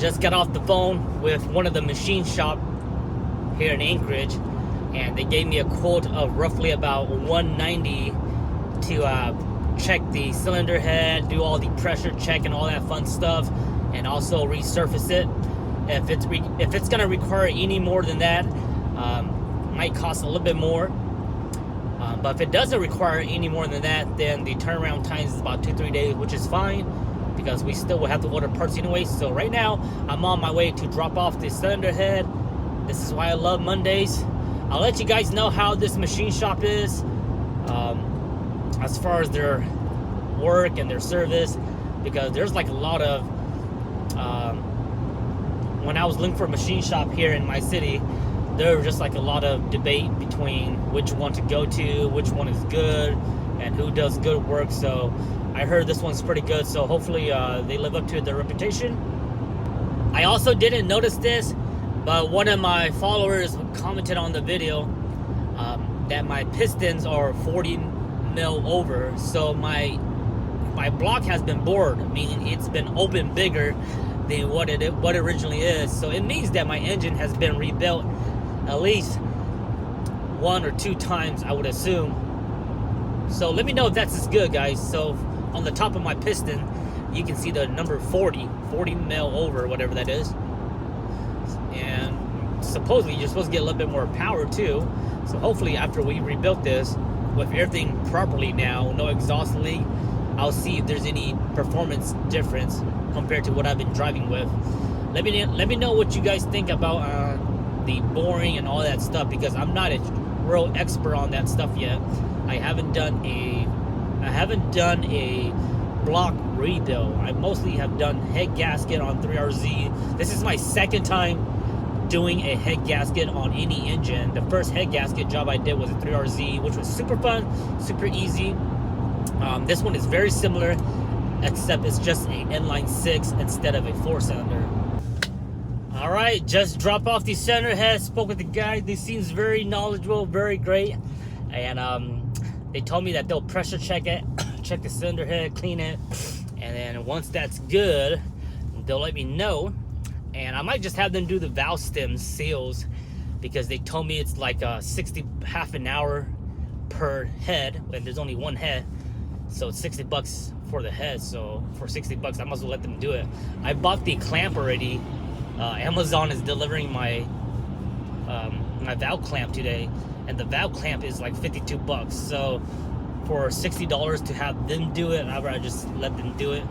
just got off the phone with one of the machine shop here in Anchorage, and they gave me a quote of roughly about $190 to check the cylinder head, do all the pressure check and all that fun stuff, and also resurface it. If it's gonna require any more than that, might cost a little bit more. But if it doesn't require any more than that, then the turnaround time is about 2-3 days, which is fine, because we still will have to order parts anyway. So right now, I'm on my way to drop off the cylinder head. This is why I love Mondays. I'll let you guys know how this machine shop is, as far as their work and their service, because there's like a lot of, when I was looking for a machine shop here in my city, there was just like a lot of debate between which one to go to, which one is good, and who does good work. So I heard this one's pretty good, so hopefully they live up to their reputation. I also didn't notice this, but one of my followers commented on the video that my pistons are 40 mil over. So my block has been bored, meaning it's been open bigger than what it originally is. So it means that my engine has been rebuilt at least 1 or 2 times, I would assume. So let me know if that's as good, guys. So on the top of my piston, you can see the number 40 mil over, whatever that is. And supposedly you're supposed to get a little bit more power too. So hopefully after we rebuilt this with everything properly now, no exhaust leak, I'll see if there's any performance difference compared to what I've been driving with. Let me know what you guys think about the boring and all that stuff, because I'm not a real expert on that stuff yet. I haven't done a block rebuild. I mostly have done head gasket on 3RZ. This is my second time doing a head gasket on any engine. The first head gasket job I did was a 3RZ, which was super fun, super easy. This one is very similar, except it's just an inline 6 instead of a 4-cylinder. All right, just drop off the cylinder head. Spoke with the guy. They seems very knowledgeable, very great, and they told me that they'll pressure check it, check the cylinder head, clean it, and then once that's good, they'll let me know. And I might just have them do the valve stem seals, because they told me it's like half an hour per head, and there's only one head, so it's $60 for the head. So for $60, I must as well let them do it. I bought the clamp already. Amazon is delivering my my valve clamp today, and the valve clamp is like $52. So for $60 to have them do it, I'd rather just let them do it.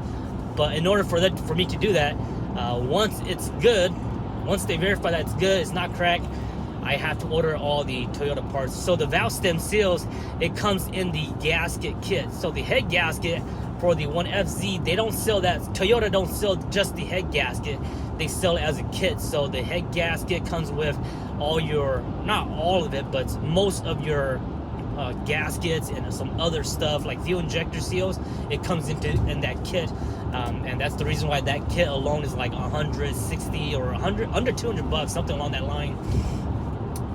But in order for me to do that, once it's good, once they verify that it's good, it's not cracked, I have to order all the Toyota parts. So the valve stem seals, it comes in the gasket kit. So the head gasket for the 1FZ, they don't sell that. Toyota don't sell just the head gasket. They sell it as a kit. So the head gasket comes with all your, not all of it, but most of your gaskets and some other stuff like fuel injector seals. It comes in that kit, and that's the reason why that kit alone is like 160 or 100, under $200, something along that line.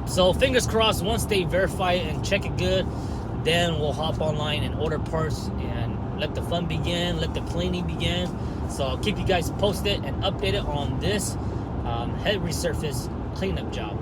So fingers crossed, once they verify it and check it good, then we'll hop online and order parts and let the fun begin, let the cleaning begin. So I'll keep you guys posted and updated on this head resurface cleanup job.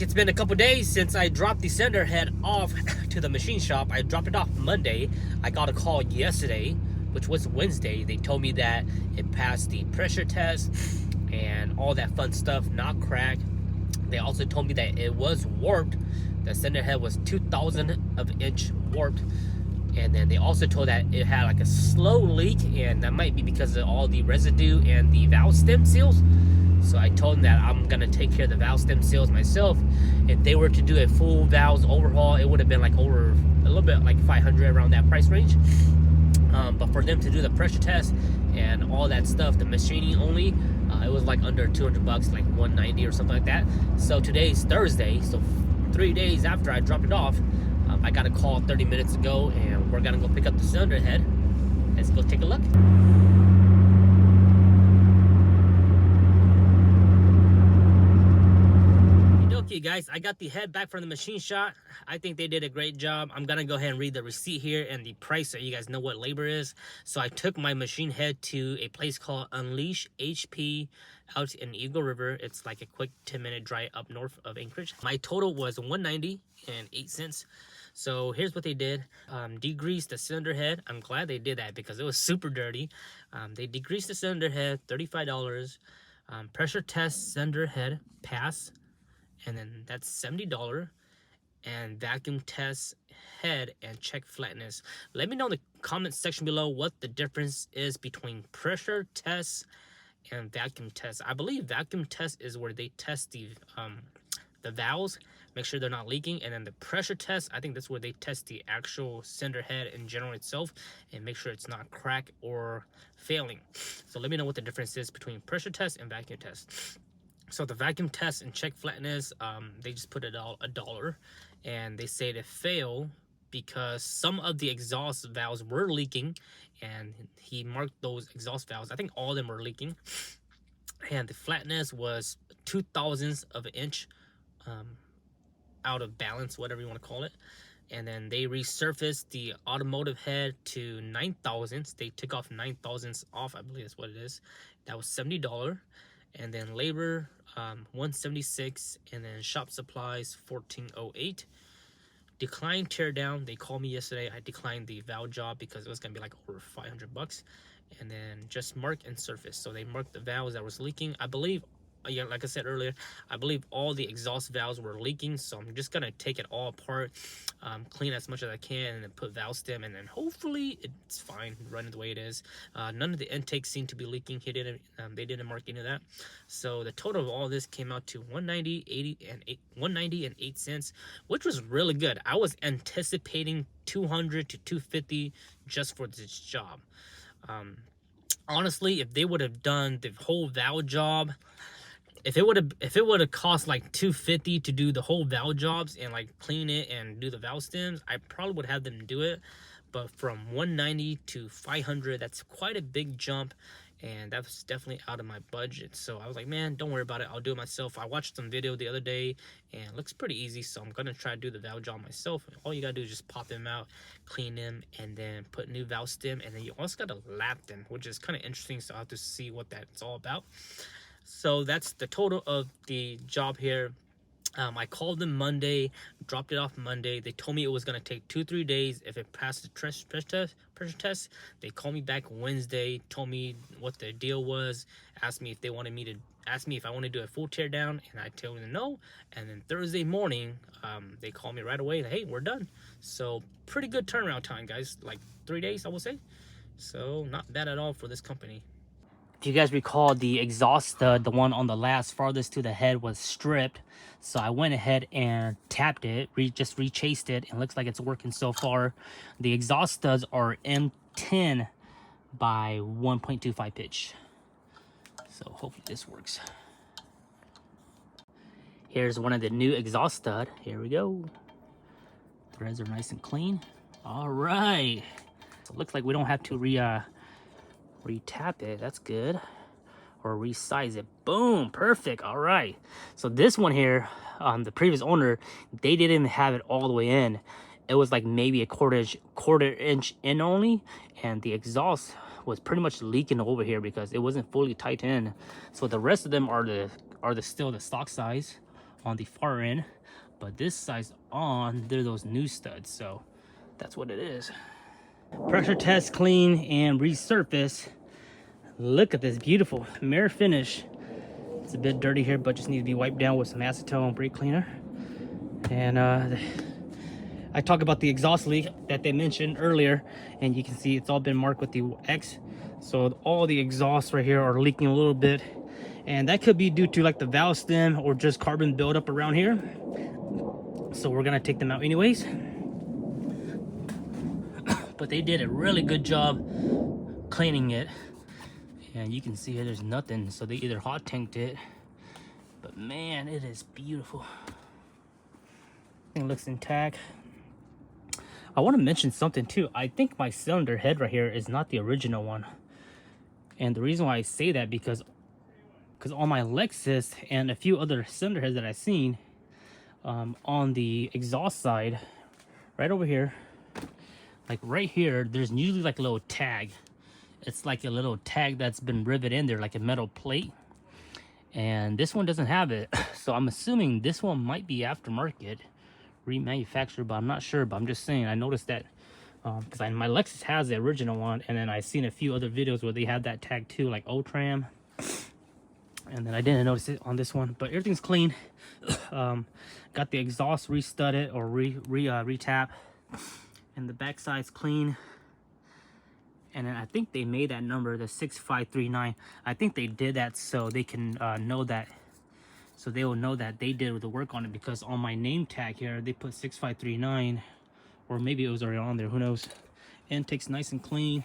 It's been a couple days since I dropped the cylinder head off to the machine shop. I dropped it off Monday. I got a call yesterday, which was Wednesday. They told me that it passed the pressure test and all that fun stuff, not cracked. They also told me that it was warped. The cylinder head was 2,000 of an inch warped. And then they also told that it had like a slow leak, and that might be because of all the residue and the valve stem seals. So I told them that I'm gonna take care of the valve stem seals myself. If they were to do a full valves overhaul, it would have been like over a little bit like 500, around that price range. But for them to do the pressure test and all that stuff, the machining only, it was like under 200 bucks, like 190 or something like that. So today's Thursday, so 3 days after I dropped it off, I got a call 30 minutes ago, and we're gonna go pick up the cylinder head. Let's go take a look. Okay guys, I got the head back from the machine shop. I think they did a great job. I'm gonna go ahead and read the receipt here and the price so you guys know what labor is. So I took my machine head to a place called Unleash HP out in Eagle River. It's like a quick 10-minute drive up north of Anchorage. My total was $190.08. So here's what they did. Degreased the cylinder head. I'm glad they did that because it was super dirty. They degreased the cylinder head, $35. Pressure test cylinder head, pass, and then that's $70. And vacuum test head and check flatness. Let me know in the comment section below what the difference is between pressure tests and vacuum tests. I believe vacuum test is where they test the valves, make sure they're not leaking, and then the pressure test, I think that's where they test the actual cylinder head in general itself and make sure it's not cracked or failing. So let me know what the difference is between pressure test and vacuum test. So the vacuum test and check flatness, they just put it all $1, and they say to fail because some of the exhaust valves were leaking, and he marked those exhaust valves. I think all of them were leaking, and the flatness was 0.02 of an inch out of balance, whatever you want to call it. And then they resurfaced the automotive head to 9 thousandths. They took off 9 thousandths off, I believe that's what it is. That was $70. And then labor, $176, and then shop supplies, $14.08. Declined tear down. They called me yesterday. I declined the valve job because it was gonna be like over 500 bucks. And then just mark and surface. So they marked the valves that was leaking. I believe, yeah, like I said earlier, I believe all the exhaust valves were leaking. So I'm just gonna take it all apart, clean as much as I can, and then put valve stem, and then hopefully it's fine, running the way it is. None of the intakes seem to be leaking. They didn't mark any of that. So the total of all this came out to $190.08, which was really good. I was anticipating $200 to $250 just for this job. Honestly, if they would have done the whole valve job, if it would have cost like $250 to do the whole valve jobs and like clean it and do the valve stems, I probably would have them do it. But from $190 to $500, that's quite a big jump, and that's definitely out of my budget. So I was like, man, don't worry about it, I'll do it myself. I watched some video the other day and it looks pretty easy, so I'm gonna try to do the valve job myself. All you gotta do is just pop them out, clean them, and then put new valve stem, and then you also gotta lap them, which is kind of interesting, so I'll have to see what that's all about. So that's the total of the job here. I called them Monday, dropped it off Monday. They told me it was going to take 2-3 days if it passed the pressure test. They called me back Wednesday, told me what the deal was, asked me if I wanted to do a full tear down, and I told them no. And then Thursday morning, they called me right away, hey, we're done. So pretty good turnaround time, guys, like 3 days, I will say. So not bad at all for this company. If you guys recall, the exhaust stud, the one on the last farthest to the head, was stripped. So I went ahead and tapped it, just rechased it, and looks like it's working so far. The exhaust studs are M10 by 1.25 pitch. So hopefully this works. Here's one of the new exhaust stud. Here we go. Threads are nice and clean. All right. So it looks like we don't have to re-tap it. That's good. Or resize it. Boom, perfect. All right, so this one here, the previous owner, they didn't have it all the way in. It was like maybe a quarter inch in only, and the exhaust was pretty much leaking over here because it wasn't fully tight in. So the rest of them are still the stock size on the far end, but this size on, they're those new studs. So that's what it is. Pressure test, clean, and resurface. Look at this beautiful mirror finish. It's a bit dirty here, but just needs to be wiped down with some acetone brake cleaner. And I talk about the exhaust leak that they mentioned earlier, and you can see it's all been marked with the X. So all the exhausts right here are leaking a little bit, and that could be due to like the valve stem or just carbon buildup around here. So we're gonna take them out anyways. but they did a really good job cleaning it. And you can see here there's nothing, so they either hot tanked it, but man, it is beautiful. It looks intact. I want to mention something too. I think my cylinder head right here is not the original one, and the reason why I say that because on my Lexus and a few other cylinder heads that I've seen, on the exhaust side, right over here, like right here, there's usually like a little tag. It's like a little tag that's been riveted in there, like a metal plate. And this one doesn't have it. So I'm assuming this one might be aftermarket, remanufactured, but I'm not sure. But I'm just saying, I noticed that because my Lexus has the original one, and then I've seen a few other videos where they have that tag too, like Otram. And then I didn't notice it on this one, but everything's clean. Got the exhaust restudded or retap, and the back side's clean. And then I think they made that number, the 6539. I think they did that so they can know that, so they will know that they did the work on it, because on my name tag here, they put 6539, or maybe it was already on there, who knows. Intake's nice and clean.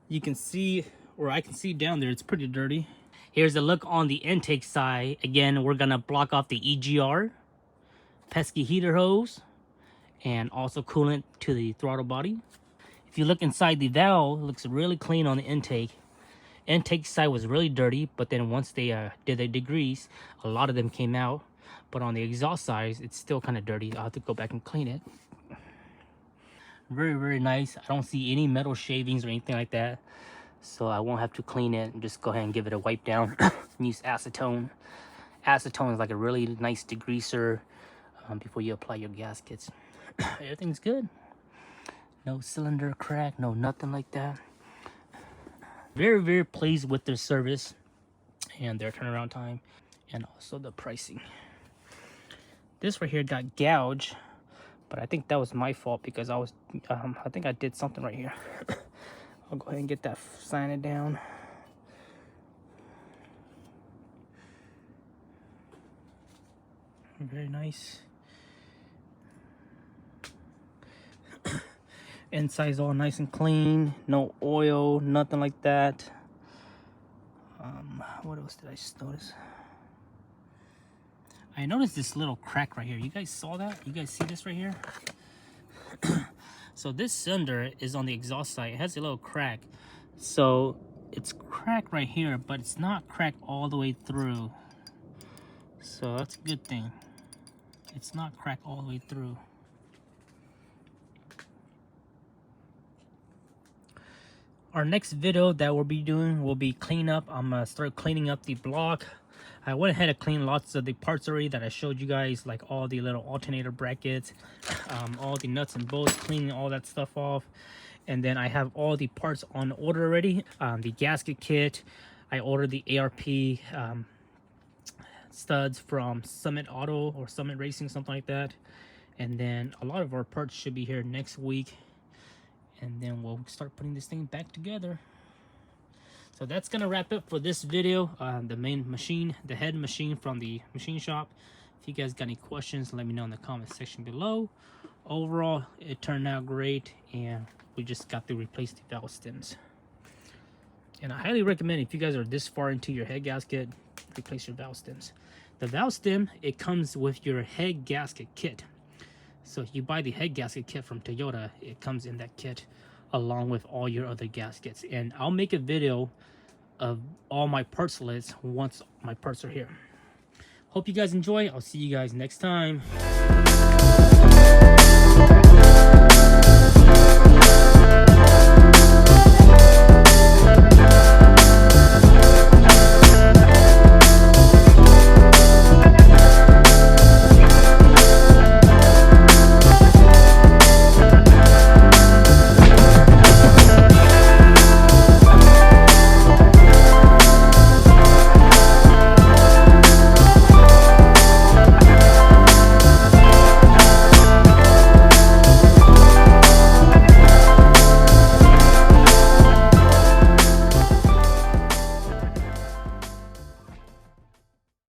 You can see, or I can see down there, it's pretty dirty. Here's a look on the intake side. Again, we're gonna block off the EGR, pesky heater hose, and also coolant to the throttle body. If you look inside the valve, it looks really clean on the intake. Intake side was really dirty, but then once they did the degrease, a lot of them came out. But on the exhaust side, it's still kind of dirty. I'll have to go back and clean it. Very, very nice. I don't see any metal shavings or anything like that, so I won't have to clean it, and just go ahead and give it a wipe down. Use acetone. Acetone is like a really nice degreaser before you apply your gaskets. Everything's good. No cylinder crack, no nothing like that. Very, very pleased with their service and their turnaround time, and also the pricing. This right here got gouged, but I think that was my fault because I think I did something right here. I'll go ahead and get that sanded down. Very nice. Inside's all nice and clean, no oil, nothing like that. What else did I just notice? I noticed this little crack right here. You guys saw that? You guys see this right here? So this cylinder is on the exhaust side. It has a little crack. So it's cracked right here, but it's not cracked all the way through. So that's a good thing. It's not cracked all the way through. Our next video that we'll be doing will be cleanup. I'm gonna start cleaning up the block. I went ahead and cleaned lots of the parts already that I showed you guys, like all the little alternator brackets, all the nuts and bolts, cleaning all that stuff off. And then I have all the parts on order already. The gasket kit, I ordered the ARP studs from Summit Auto or Summit Racing, something like that. And then a lot of our parts should be here next week. And then we'll start putting this thing back together. So that's gonna wrap it for this video. The main machine, the head machine from the machine shop. If you guys got any questions, let me know in the comment section below. Overall, it turned out great, and we just got to replace the valve stems. And I highly recommend, if you guys are this far into your head gasket, replace your valve stems. The valve stem, it comes with your head gasket kit. So if you buy the head gasket kit from Toyota, it comes in that kit along with all your other gaskets. And I'll make a video of all my parts lists once my parts are here. Hope you guys enjoy. I'll see you guys next time.